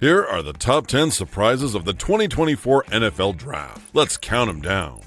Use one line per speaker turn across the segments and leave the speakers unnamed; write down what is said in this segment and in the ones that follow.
Here are the top 10 surprises of the 2024 NFL Draft. Let's count them down.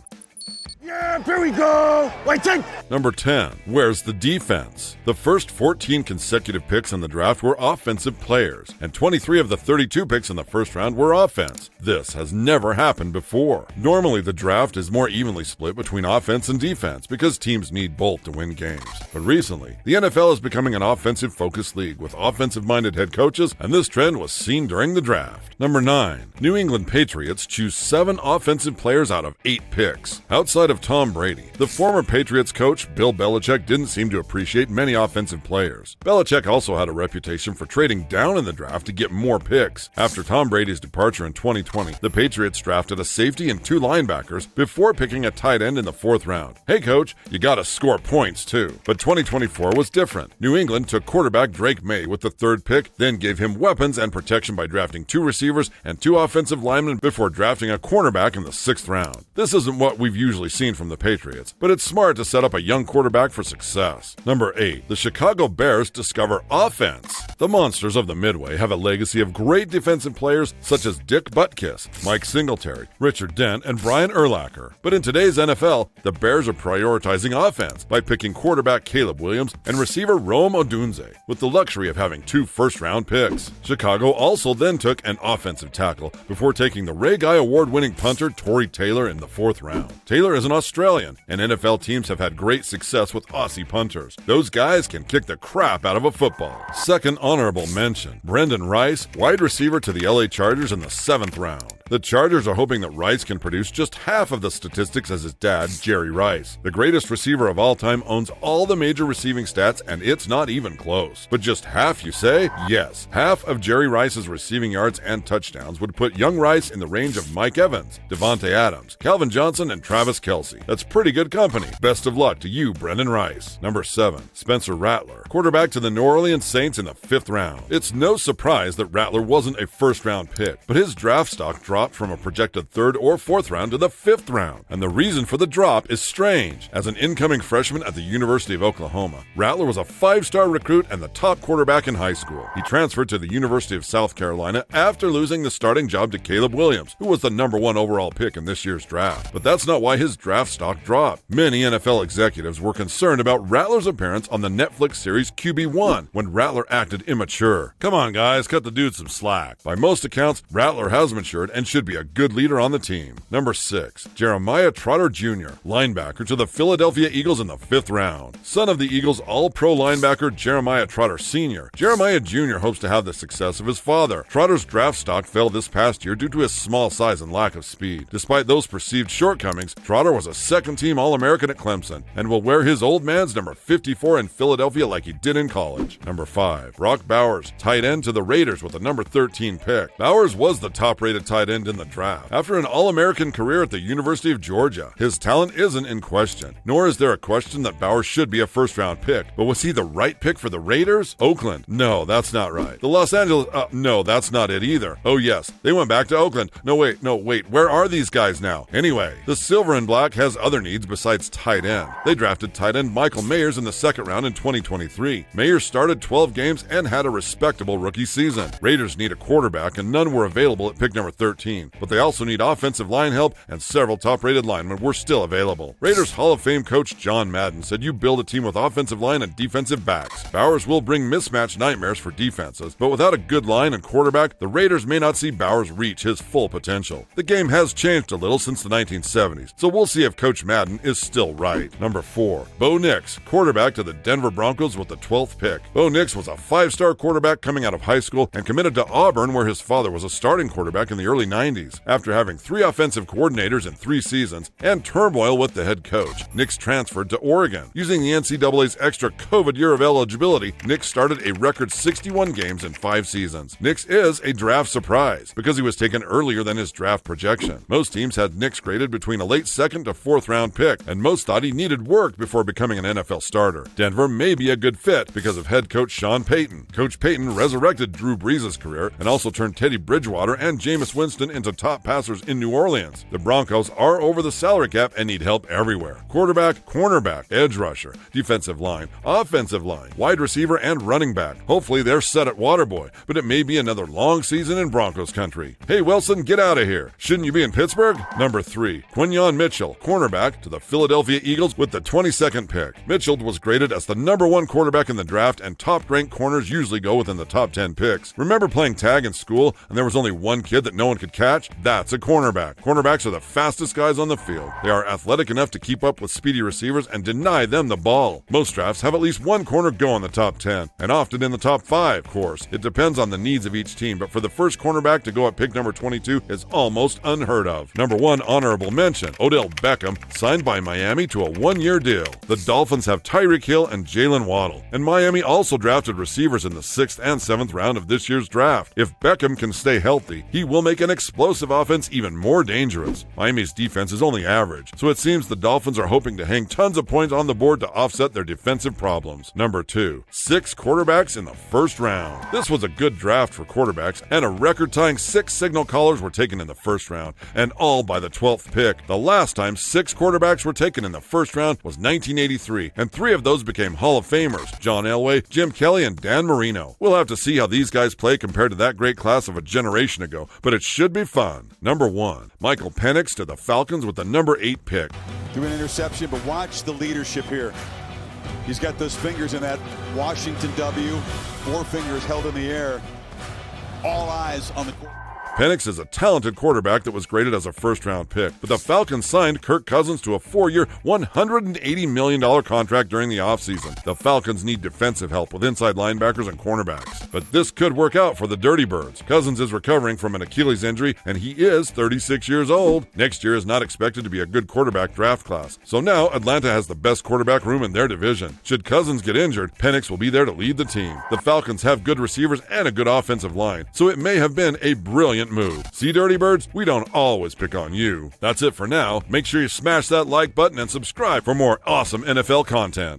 Yeah, here we go! Waiting!
Number 10, where's the defense? The first 14 consecutive picks in the draft were offensive players, and 23 of the 32 picks in the first round were offense. This has never happened before. Normally, the draft is more evenly split between offense and defense because teams need both to win games. But recently, the NFL is becoming an offensive-focused league with offensive-minded head coaches, and this trend was seen during the draft. Number 9, New England Patriots choose 7 offensive players out of 8 picks. Outside of Tom Brady, the former Patriots coach Bill Belichick didn't seem to appreciate many offensive players. Belichick also had a reputation for trading down in the draft to get more picks. After Tom Brady's departure in 2020, the Patriots drafted a safety and 2 linebackers before picking a tight end in the 4th round. Hey coach, you gotta score points too. But 2024 was different. New England took quarterback Drake May with the 3rd pick, then gave him weapons and protection by drafting 2 receivers and 2 offensive linemen before drafting a cornerback in the 6th round. This isn't what we've usually seen from the Patriots, but it's smart to set up a young quarterback for success. Number 8, the Chicago Bears discover offense. The Monsters of the Midway have a legacy of great defensive players such as Dick Butkus, Mike Singletary, Richard Dent, and Brian Urlacher. But in today's NFL, the Bears are prioritizing offense by picking quarterback Caleb Williams and receiver Rome Odunze, with the luxury of having 2 first-round picks. Chicago also then took an offensive tackle before taking the Ray Guy Award-winning punter Torrey Taylor in the 4th round. Taylor is an Australian, and NFL teams have had great success with Aussie punters. Those guys can kick the crap out of a football. Second honorable mention, Brendan Rice, wide receiver to the LA Chargers in the 7th round. The Chargers are hoping that Rice can produce just half of the statistics as his dad, Jerry Rice. The greatest receiver of all time owns all the major receiving stats, and it's not even close. But just half, you say? Yes. Half of Jerry Rice's receiving yards and touchdowns would put young Rice in the range of Mike Evans, Devontae Adams, Calvin Johnson, and Travis Kelce. That's pretty good company. Best of luck to you, Brendan Rice. Number 7, Spencer Rattler, quarterback to the New Orleans Saints in the 5th round. It's no surprise that Rattler wasn't a first-round pick, but his draft stock dropped from a projected 3rd or 4th round to the 5th round. And the reason for the drop is strange. As an incoming freshman at the University of Oklahoma, Rattler was a 5-star recruit and the top quarterback in high school. He transferred to the University of South Carolina after losing the starting job to Caleb Williams, who was the number 1 overall pick in this year's draft. But that's not why his draft stock dropped. Many NFL executives were concerned about Rattler's appearance on the Netflix series QB1 when Rattler acted immature. Come on guys, cut the dude some slack. By most accounts, Rattler has matured and should be a good leader on the team. Number 6, Jeremiah Trotter Jr., linebacker to the Philadelphia Eagles in the 5th round. Son of the Eagles All-Pro linebacker Jeremiah Trotter Sr., Jeremiah Jr. hopes to have the success of his father. Trotter's draft stock fell this past year due to his small size and lack of speed. Despite those perceived shortcomings, Trotter was a 2nd-team All-American at Clemson and will wear his old man's number 54 in Philadelphia like he did in college. Number 5, Brock Bowers, tight end to the Raiders with the number 13 pick. Bowers was the top-rated tight end in the draft. After an All-American career at the University of Georgia, his talent isn't in question, nor is there a question that Bowers should be a first-round pick. But was he the right pick for the Raiders? Oakland? No, that's not right. The Los Angeles? No, that's not it either. Oh yes, they went back to Oakland. No wait, where are these guys now? Anyway, the Silver and Black has other needs besides tight end. They drafted tight end Michael Mayers in the 2nd round in 2023. Mayers started 12 games and had a respectable rookie season. Raiders need a quarterback and none were available at pick number 13. But they also need offensive line help, and several top-rated linemen were still available. Raiders Hall of Fame coach John Madden said you build a team with offensive line and defensive backs. Bowers will bring mismatch nightmares for defenses, but without a good line and quarterback, the Raiders may not see Bowers reach his full potential. The game has changed a little since the 1970s, so we'll see if Coach Madden is still right. Number 4, Bo Nix, quarterback to the Denver Broncos with the 12th pick. Bo Nix was a 5-star quarterback coming out of high school and committed to Auburn, where his father was a starting quarterback in the early 90s. After having 3 offensive coordinators in 3 seasons and turmoil with the head coach, Nix transferred to Oregon. Using the NCAA's extra COVID year of eligibility, Nix started a record 61 games in 5 seasons. Nix is a draft surprise because he was taken earlier than his draft projection. Most teams had Nix graded between a late 2nd to 4th round pick, and most thought he needed work before becoming an NFL starter. Denver may be a good fit because of head coach Sean Payton. Coach Payton resurrected Drew Brees' career and also turned Teddy Bridgewater and Jameis Winston Houston into top passers in New Orleans. The Broncos are over the salary cap and need help everywhere. Quarterback, cornerback, edge rusher, defensive line, offensive line, wide receiver, and running back. Hopefully they're set at Waterboy, but it may be another long season in Broncos country. Hey Wilson, get out of here. Shouldn't you be in Pittsburgh? Number 3, Quinyon Mitchell, cornerback to the Philadelphia Eagles with the 22nd pick. Mitchell was graded as the number 1 quarterback in the draft, and top-ranked corners usually go within the top 10 picks. Remember playing tag in school and there was only one kid that no one could catch? That's a cornerback. Cornerbacks are the fastest guys on the field. They are athletic enough to keep up with speedy receivers and deny them the ball. Most drafts have at least one corner go in the top 10, and often in the top 5, of course. It depends on the needs of each team, but for the first cornerback to go at pick number 22 is almost unheard of. Number 1 honorable mention, Odell Beckham, signed by Miami to a 1-year deal. The Dolphins have Tyreek Hill and Jalen Waddle, and Miami also drafted receivers in the 6th and 7th round of this year's draft. If Beckham can stay healthy, he will make an explosive offense even more dangerous. Miami's defense is only average, so it seems the Dolphins are hoping to hang tons of points on the board to offset their defensive problems. Number 2, 6 quarterbacks in the first round. This was a good draft for quarterbacks, and a record-tying 6 signal callers were taken in the first round, and all by the 12th pick. The last time 6 quarterbacks were taken in the first round was 1983, and 3 of those became Hall of Famers: John Elway, Jim Kelly, and Dan Marino. We'll have to see how these guys play compared to that great class of a generation ago, but it should be fun. Number 1, Michael Penix to the Falcons with the number 8 pick.
Threw an interception, but watch the leadership here. He's got those fingers in that Washington W, 4 fingers held in the air. All eyes on the court.
Penix is a talented quarterback that was graded as a first-round pick, but the Falcons signed Kirk Cousins to a 4-year, $180 million contract during the offseason. The Falcons need defensive help with inside linebackers and cornerbacks, but this could work out for the Dirty Birds. Cousins is recovering from an Achilles injury, and he is 36 years old. Next year is not expected to be a good quarterback draft class, so now Atlanta has the best quarterback room in their division. Should Cousins get injured, Penix will be there to lead the team. The Falcons have good receivers and a good offensive line, so it may have been a brilliant move. See, Dirty Birds, we don't always pick on you. That's it for now. Make sure you smash that like button and subscribe for more awesome NFL content.